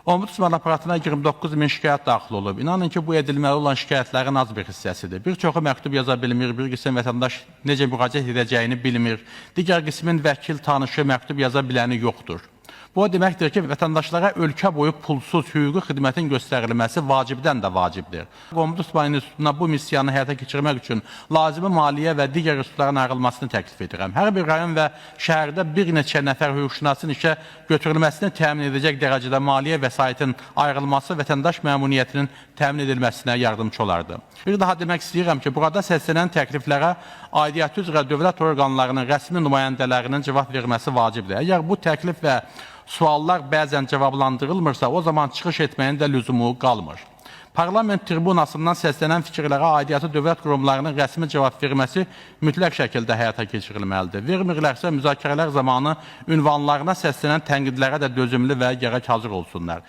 Ombudsman aparatına 29 min şikayət daxil olub. İnanın ki, bu edilməli olan şikayətlərin az bir hissəsidir. Bir çoxu məktub yaza bilmir, bir qism vətəndaş necə müraciət edəcəyini bilmir, digər qismin vəkil, tanışı məktub yaza biləni yoxdur. Bu o deməkdir ki, vətəndaşlara ölkə boyu pulsuz hüquqi xidmətin göstərilməsi vacibdən də vacibdir. Ombudsman institutuna bu missiyanı həyata keçirmək üçün lazımi maliyyə və digər resursların ayrılmasını təklif edirəm. Hər bir rayon və şəhərdə bir neçə nəfər hüquqşünasın işə götürülməsini təmin edəcək dərəcədə maliyyə vəsaitin ayrılması vətəndaş məmnuniyyətinin təmin edilməsinə yardımcı olardı. Bir daha demək istəyirəm ki, burada səslənən təkliflərə aidiyyatı üzrə dövlət orqanlarının rəsmi nümayəndələrinin cavab verməsi vacibdir. Əgər bu təklif və suallar bəzən cavablandırılmırsa, o zaman çıxış etməyin də lüzumu qalmır. Parlament tribunasından səslənən fikirlərə aidiyyatı dövlət qurumlarının rəsmi cavab verməsi mütləq şəkildə həyata keçirilməlidir. Vermirlərsə, müzakirələr zamanı ünvanlarına səslənən tənqidlərə də dözümlü və gərək hazır olsunlar.